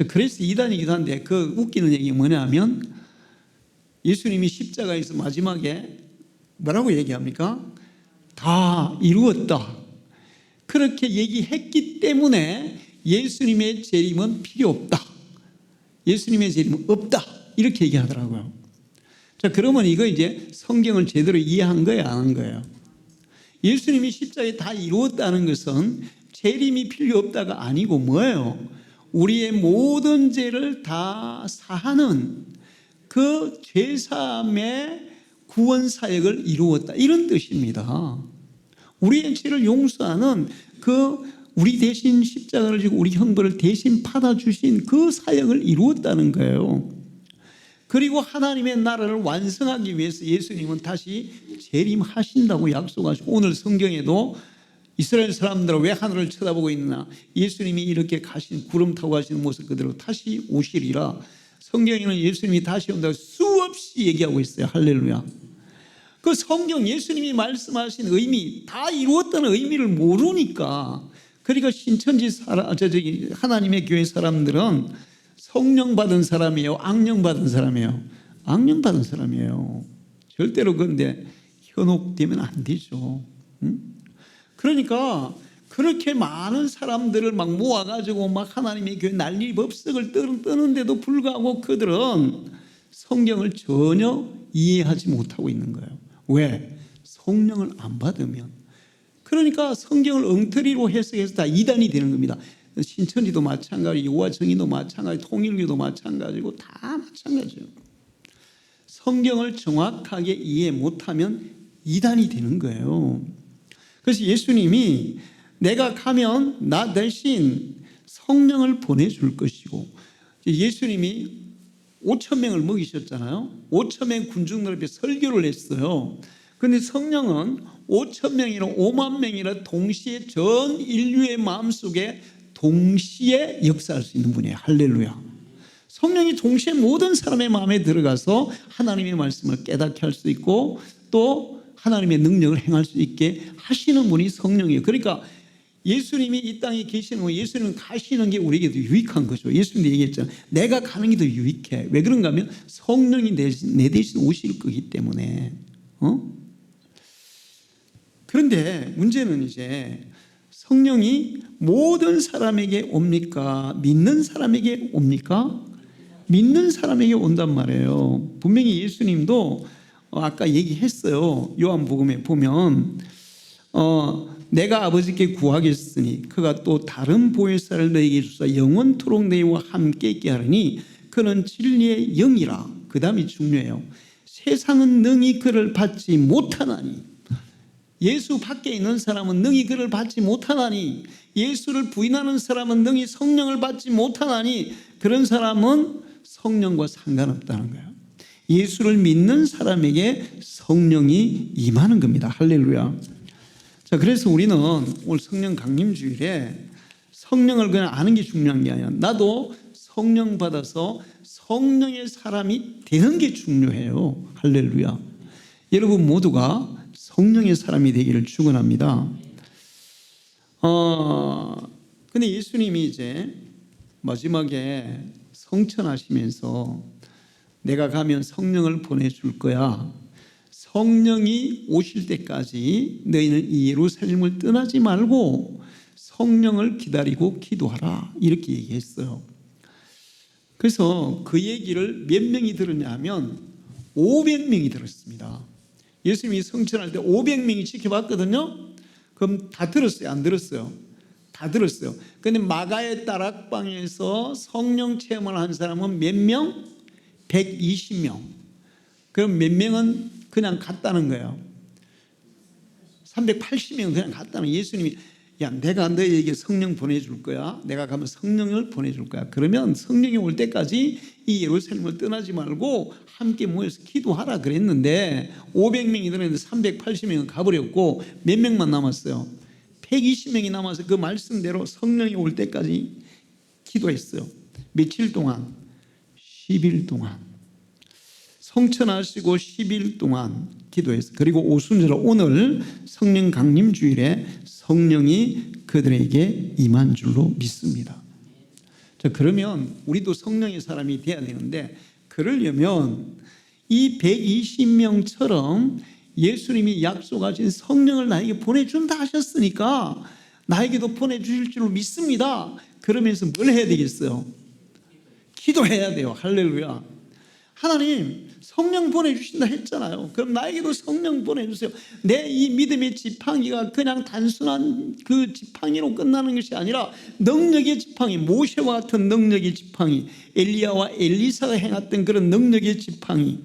그래서 이단이기도 한데 그 웃기는 얘기 뭐냐 하면 예수님이 십자가에서 마지막에 뭐라고 얘기합니까? 다 이루었다. 그렇게 얘기했기 때문에 예수님의 재림은 필요 없다. 예수님의 재림은 없다. 이렇게 얘기하더라고요. 자, 그러면 이거 이제 성경을 제대로 이해한 거예요, 안 한 거예요? 예수님이 십자가에 다 이루었다는 것은 재림이 필요 없다가 아니고 뭐예요? 우리의 모든 죄를 다 사하는 그 죄사함의 구원 사역을 이루었다, 이런 뜻입니다. 우리의 죄를 용서하는 우리 대신 십자가를 지고 우리 형벌을 대신 받아주신 그 사역을 이루었다는 거예요. 그리고 하나님의 나라를 완성하기 위해서 예수님은 다시 재림하신다고 약속하시고, 오늘 성경에도 이스라엘 사람들은 왜 하늘을 쳐다보고 있느냐, 예수님이 이렇게 구름 타고 가시는 모습 그대로 다시 오시리라. 성경에는 예수님이 다시 온다고 수없이 얘기하고 있어요. 할렐루야. 그 성경 예수님이 말씀하신 의미, 다 이루었다는 의미를 모르니까, 그러니까 신천지 하나님의 교회 사람들은 성령 받은 사람이에요, 악령 받은 사람이에요? 악령 받은 사람이에요. 절대로 그런데 현혹되면 안 되죠. 그러니까 그렇게 많은 사람들을 막 모아가지고 막 하나님의 교회 난리법석을 떠는데도 불구하고 그들은 성경을 전혀 이해하지 못하고 있는 거예요. 왜? 성령을 안 받으면. 그러니까 성경을 엉터리로 해석해서 다 이단이 되는 겁니다. 신천지도 마찬가지, 요화정의도 마찬가지, 통일교도 마찬가지고 다 마찬가지예요. 성경을 정확하게 이해 못하면 이단이 되는 거예요. 그래서 예수님이 내가 가면 나 대신 성령을 보내줄 것이고, 예수님이 5,000명을 먹이셨잖아요. 5,000명 군중들 앞에 설교를 했어요. 그런데 성령은 5,000명이나 5만 명이나 동시에 전 인류의 마음속에 동시에 역사할 수 있는 분이에요. 할렐루야. 성령이 동시에 모든 사람의 마음에 들어가서 하나님의 말씀을 깨닫게 할 수 있고, 또 하나님의 능력을 행할 수 있게 하시는 분이 성령이에요. 그러니까 예수님이 이 땅에 계시는 거, 예수님은 가시는 게 우리에게도 유익한 거죠. 예수님도 얘기했잖아요. 내가 가는 게 더 유익해. 왜 그런가 하면 성령이 내 대신 오실 거기 때문에. 그런데 문제는 이제 성령이 모든 사람에게 옵니까? 믿는 사람에게 옵니까? 믿는 사람에게 온단 말이에요. 분명히 예수님도 아까 얘기했어요. 요한복음에 보면 내가 아버지께 구하겠으니 그가 또 다른 보혜사를 너에게 주사 영원토록 너희와 함께 있게 하리니 그는 진리의 영이라. 그 다음이 중요해요. 세상은 능히 그를 받지 못하나니. 예수 밖에 있는 사람은 능히 그를 받지 못하나니, 예수를 부인하는 사람은 능히 성령을 받지 못하나니, 그런 사람은 성령과 상관없다는 거예요. 예수를 믿는 사람에게 성령이 임하는 겁니다. 할렐루야. 자, 그래서 우리는 오늘 성령 강림주일에 성령을 그냥 아는 게 중요한 게 아니야. 나도 성령 받아서 성령의 사람이 되는 게 중요해요. 할렐루야. 여러분 모두가 성령의 사람이 되기를 축원합니다. 근데 예수님이 이제 마지막에 성천하시면서 내가 가면 성령을 보내줄 거야. 성령이 오실 때까지 너희는 이 예루살렘을 떠나지 말고 성령을 기다리고 기도하라. 이렇게 얘기했어요. 그래서 그 얘기를 몇 명이 들었냐 하면 500명이 들었습니다. 예수님이 성천할 때 500명이 지켜봤거든요. 그럼 다 들었어요? 안 들었어요? 다 들었어요. 그런데 마가의 다락방에서 성령 체험을 한 사람은 몇 명? 120명. 그럼 몇 명은 그냥 갔다는 거예요. 380명은 그냥 갔다는 거예요. 예수님이 야, 내가 너희에게 성령 보내줄 거야. 내가 가면 성령을 보내줄 거야. 그러면 성령이 올 때까지 이 예루살렘을 떠나지 말고 함께 모여서 기도하라 그랬는데 500명이 들었는데 380명은 가버렸고 몇 명만 남았어요? 120명이 남아서 그 말씀대로 성령이 올 때까지 기도했어요. 며칠 동안? 10일 동안. 성천하시고 10일 동안 기도했어요. 그리고 오순절 오늘 성령 강림 주일에 성령이 그들에게 임한 줄로 믿습니다. 자, 그러면 우리도 성령의 사람이 돼야 되는데, 그러려면 이 120명처럼 예수님이 약속하신 성령을 나에게 보내준다 하셨으니까 나에게도 보내주실 줄로 믿습니다. 그러면서 뭘 해야 되겠어요? 기도해야 돼요. 할렐루야. 하나님 성령 보내주신다 했잖아요. 그럼 나에게도 성령 보내주세요. 내 이 믿음의 지팡이가 그냥 단순한 그 지팡이로 끝나는 것이 아니라 능력의 지팡이, 모세와 같은 능력의 지팡이, 엘리야와 엘리사가 행했던 그런 능력의 지팡이,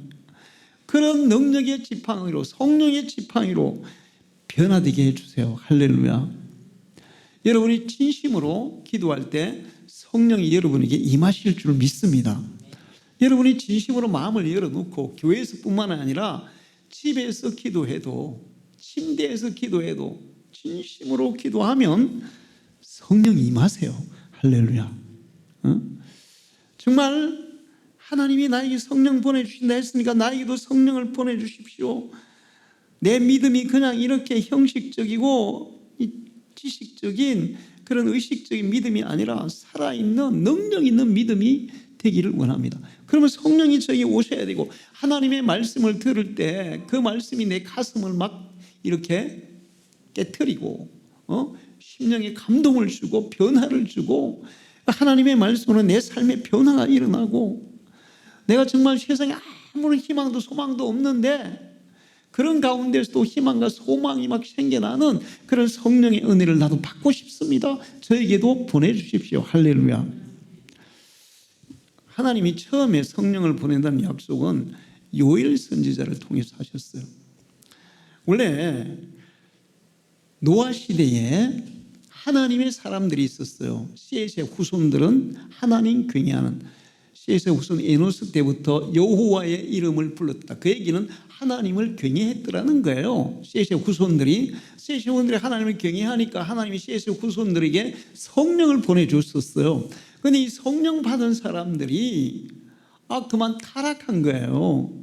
그런 능력의 지팡이로, 성령의 지팡이로 변화되게 해주세요. 할렐루야. 여러분이 진심으로 기도할 때 성령이 여러분에게 임하실 줄 믿습니다. 여러분이 진심으로 마음을 열어놓고 교회에서 뿐만 아니라 집에서 기도해도, 침대에서 기도해도 진심으로 기도하면 성령이 임하세요. 할렐루야. 정말 하나님이 나에게 성령 보내주신다 했으니까 나에게도 성령을 보내주십시오. 내 믿음이 그냥 이렇게 형식적이고 지식적인 그런 의식적인 믿음이 아니라 살아있는 능력 있는 믿음이 되기를 원합니다. 그러면 성령이 저에게 오셔야 되고, 하나님의 말씀을 들을 때 그 말씀이 내 가슴을 막 이렇게 깨트리고 심령에 감동을 주고 변화를 주고, 하나님의 말씀으로 내 삶에 변화가 일어나고, 내가 정말 세상에 아무런 희망도 소망도 없는데 그런 가운데서도 희망과 소망이 막 생겨나는 그런 성령의 은혜를 나도 받고 싶습니다. 저에게도 보내주십시오. 할렐루야. 하나님이 처음에 성령을 보낸다는 약속은 요엘 선지자를 통해서 하셨어요. 원래 노아 시대에 하나님의 사람들이 있었어요. 셋의 후손들은 하나님 경외하는, 셋의 후손 에노스 때부터 여호와의 이름을 불렀다. 그 얘기는 하나님을 경외했더라는 거예요. 셋의 후손들이 하나님을 경외하니까 하나님이 셋의 후손들에게 성령을 보내줬었어요. 그런데 이 성령 받은 사람들이 그만 타락한 거예요.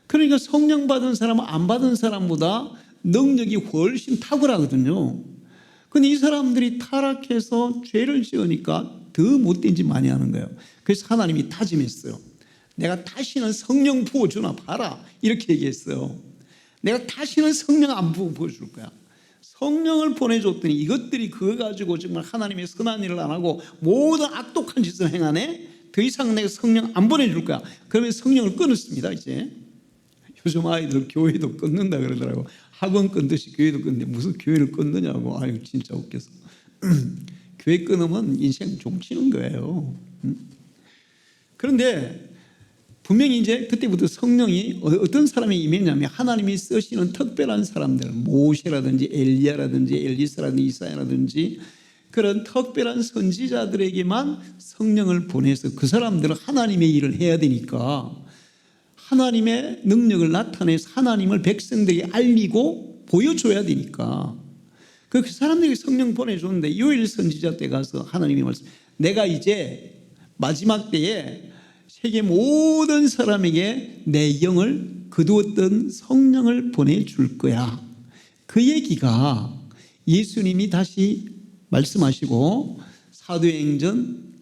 그러니까 성령 받은 사람은 안 받은 사람보다 능력이 훨씬 탁월하거든요. 근데 이 사람들이 타락해서 죄를 지으니까 더 못된 짓 많이 하는 거예요. 그래서 하나님이 다짐했어요. 내가 다시는 성령 부어주나 봐라, 이렇게 얘기했어요. 내가 다시는 성령 안 부어줄 거야. 성령을 보내줬더니 이것들이 그거 가지고 정말 하나님의 선한 일을 안 하고 모든 악독한 짓을 행하네. 더 이상 내가 성령 안 보내줄 거야. 그러면 성령을 끊었습니다. 이제 요즘 아이들 교회도 끊는다 그러더라고. 학원 끊듯이 교회도 끊는데 무슨 교회를 끊느냐고. 아유, 진짜 웃겨서. 교회 끊으면 인생 종치는 거예요. 그런데 분명히 이제 그때부터 성령이 어떤 사람이 임했냐면, 하나님이 쓰시는 특별한 사람들, 모세라든지 엘리야라든지 엘리사라든지 이사야라든지 그런 특별한 선지자들에게만 성령을 보내서 그 사람들은 하나님의 일을 해야 되니까 하나님의 능력을 나타내서 하나님을 백성들에게 알리고 보여줘야 되니까 그 사람들에게 성령 보내줬는데, 요엘 선지자 때 가서 하나님이 말씀, 내가 이제 마지막 때에 세계 모든 사람에게 내 영을 거두었던 성령을 보내줄 거야. 그 얘기가 예수님이 다시 말씀하시고 사도행전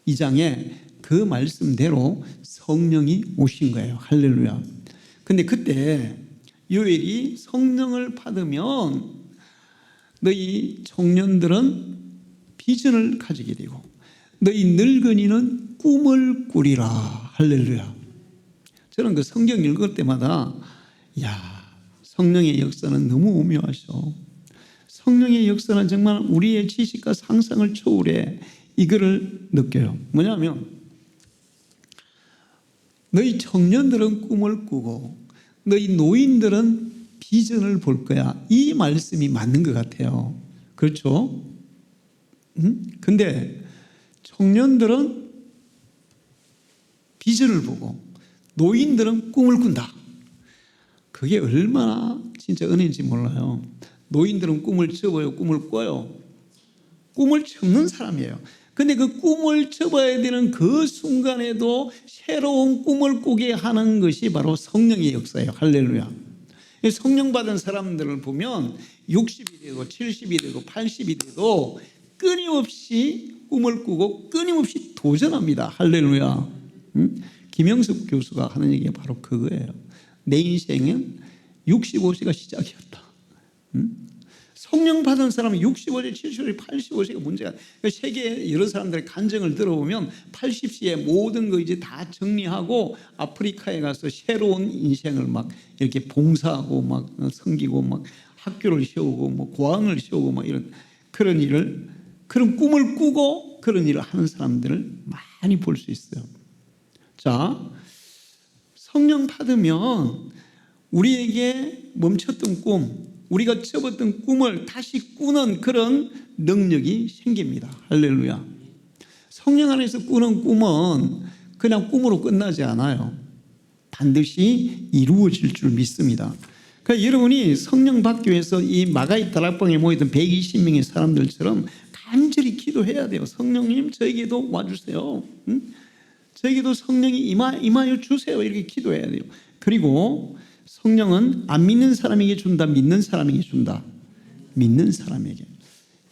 2장에 그 말씀대로 성령이 오신 거예요. 할렐루야. 근데 그때 요엘이 성령을 받으면 너희 청년들은 비전을 가지게 되고 너희 늙은이는 꿈을 꾸리라. 할렐루야. 저는 그 성경 읽을 때마다 성령의 역사는 너무 오묘하셔. 성령의 역사는 정말 우리의 지식과 상상을 초월해. 이거를 느껴요. 뭐냐면 너희 청년들은 꿈을 꾸고 너희 노인들은 비전을 볼 거야. 이 말씀이 맞는 것 같아요. 그렇죠? 근데 청년들은 비전을 보고 노인들은 꿈을 꾼다. 그게 얼마나 진짜 은혜인지 몰라요. 노인들은 꿈을 접어요, 꿈을 꿔요. 꿈을 접는 사람이에요. 근데 그 꿈을 접어야 되는 그 순간에도 새로운 꿈을 꾸게 하는 것이 바로 성령의 역사예요. 할렐루야. 성령 받은 사람들을 보면 60이 되고 70이 되고 80이 돼도 끊임없이 꿈을 꾸고 끊임없이 도전합니다. 할렐루야. 김영숙 교수가 하는 얘기가 바로 그거예요. 내 인생은 65세가 시작이었다. 성령 받은 사람은 65세, 70세, 85세가 문제가. 세계 여러 사람들의 간증을 들어보면 80세에 모든 거 이제 다 정리하고 아프리카에 가서 새로운 인생을 막 이렇게 봉사하고 막 섬기고 막 학교를 세우고 뭐 고항을 세우고 막 이런 그런 일을, 그런 꿈을 꾸고 그런 일을 하는 사람들을 많이 볼 수 있어요. 자, 성령 받으면 우리에게 멈췄던 꿈, 우리가 접었던 꿈을 다시 꾸는 그런 능력이 생깁니다. 할렐루야. 성령 안에서 꾸는 꿈은 그냥 꿈으로 끝나지 않아요. 반드시 이루어질 줄 믿습니다. 그러니까 여러분이 성령 받기 위해서 이 마가의 다락방에 모이던 120명의 사람들처럼 간절히 기도해야 돼요. 성령님 저에게도 와주세요. 저에게도 성령이 임하여 주세요. 이렇게 기도해야 돼요. 그리고 성령은 안 믿는 사람에게 준다, 믿는 사람에게 준다. 믿는 사람에게.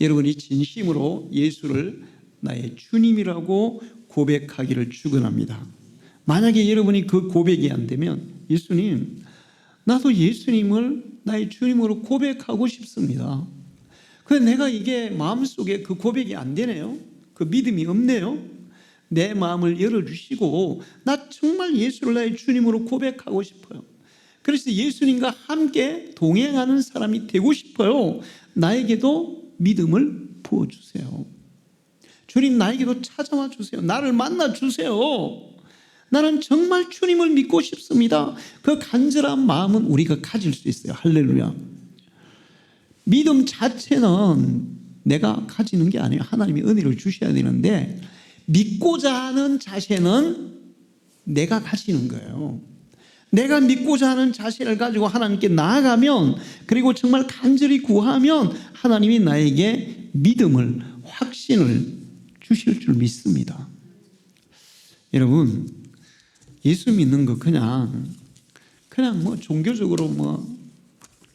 여러분이 진심으로 예수를 나의 주님이라고 고백하기를 축원합니다. 만약에 여러분이 그 고백이 안 되면, 예수님, 나도 예수님을 나의 주님으로 고백하고 싶습니다. 그런데 내가 이게 마음속에 그 고백이 안 되네요. 그 믿음이 없네요. 내 마음을 열어주시고 나 정말 예수를 나의 주님으로 고백하고 싶어요. 그래서 예수님과 함께 동행하는 사람이 되고 싶어요. 나에게도 믿음을 부어주세요. 주님, 나에게도 찾아와 주세요. 나를 만나 주세요. 나는 정말 주님을 믿고 싶습니다. 그 간절한 마음은 우리가 가질 수 있어요. 할렐루야. 믿음 자체는 내가 가지는 게 아니에요. 하나님이 은혜를 주셔야 되는데, 믿고자 하는 자세는 내가 가지는 거예요. 내가 믿고자 하는 자세를 가지고 하나님께 나아가면, 그리고 정말 간절히 구하면 하나님이 나에게 믿음을, 확신을 주실 줄 믿습니다. 여러분, 예수 믿는 거 그냥 뭐 종교적으로 뭐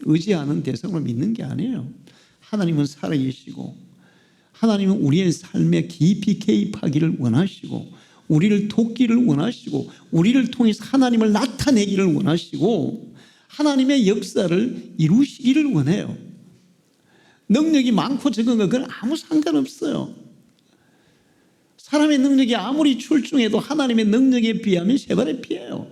의지하는 대상으로 믿는 게 아니에요. 하나님은 살아계시고, 하나님은 우리의 삶에 깊이 개입하기를 원하시고, 우리를 돕기를 원하시고, 우리를 통해서 하나님을 나타내기를 원하시고, 하나님의 역사를 이루시기를 원해요. 능력이 많고 적은 거 그건 아무 상관없어요. 사람의 능력이 아무리 출중해도 하나님의 능력에 비하면 쇠발의 피예요.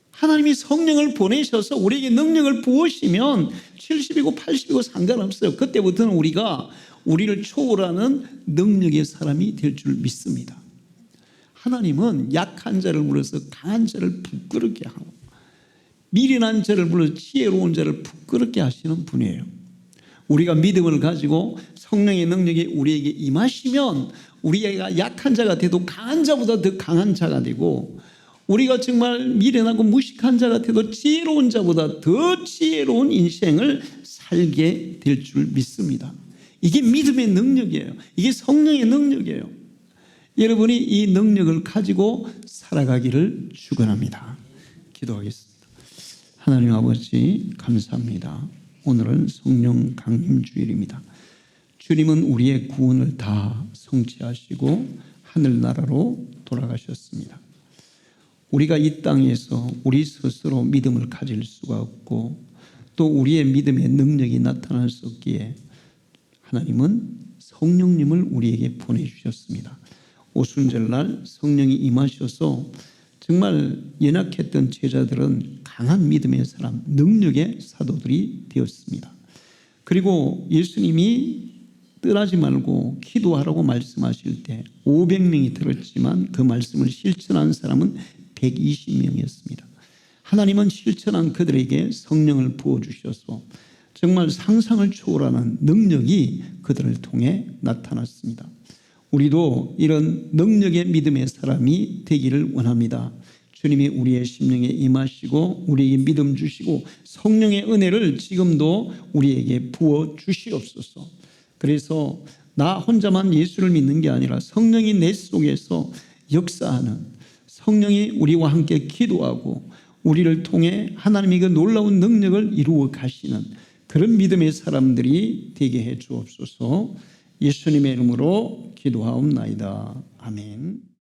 하나님이 성령을 보내셔서 우리에게 능력을 부으시면 70이고 80이고 상관없어요. 그때부터는 우리가 우리를 초월하는 능력의 사람이 될 줄 믿습니다. 하나님은 약한 자를 불러서 강한 자를 부끄럽게 하고, 미련한 자를 불러서 지혜로운 자를 부끄럽게 하시는 분이에요. 우리가 믿음을 가지고 성령의 능력이 우리에게 임하시면 우리가 약한 자가 돼도 강한 자보다 더 강한 자가 되고, 우리가 정말 미련하고 무식한 자 같아도 지혜로운 자보다 더 지혜로운 인생을 살게 될 줄 믿습니다. 이게 믿음의 능력이에요. 이게 성령의 능력이에요. 여러분이 이 능력을 가지고 살아가기를 축원합니다. 기도하겠습니다. 하나님 아버지, 감사합니다. 오늘은 성령 강림 주일입니다. 주님은 우리의 구원을 다 성취하시고 하늘나라로 돌아가셨습니다. 우리가 이 땅에서 우리 스스로 믿음을 가질 수가 없고, 또 우리의 믿음의 능력이 나타날 수 없기에 하나님은 성령님을 우리에게 보내주셨습니다. 오순절날 성령이 임하셔서 정말 연약했던 제자들은 강한 믿음의 사람, 능력의 사도들이 되었습니다. 그리고 예수님이 떠나지 말고 기도하라고 말씀하실 때 500명이 들었지만 그 말씀을 실천한 사람은 120명이었습니다. 하나님은 실천한 그들에게 성령을 부어주셔서 정말 상상을 초월하는 능력이 그들을 통해 나타났습니다. 우리도 이런 능력의 믿음의 사람이 되기를 원합니다. 주님이 우리의 심령에 임하시고 우리에게 믿음 주시고 성령의 은혜를 지금도 우리에게 부어 주시옵소서. 그래서 나 혼자만 예수를 믿는 게 아니라 성령이 내 속에서 역사하는, 성령이 우리와 함께 기도하고 우리를 통해 하나님의 그 놀라운 능력을 이루어 가시는 그런 믿음의 사람들이 되게 해 주옵소서. 예수님의 이름으로 기도하옵나이다. 아멘.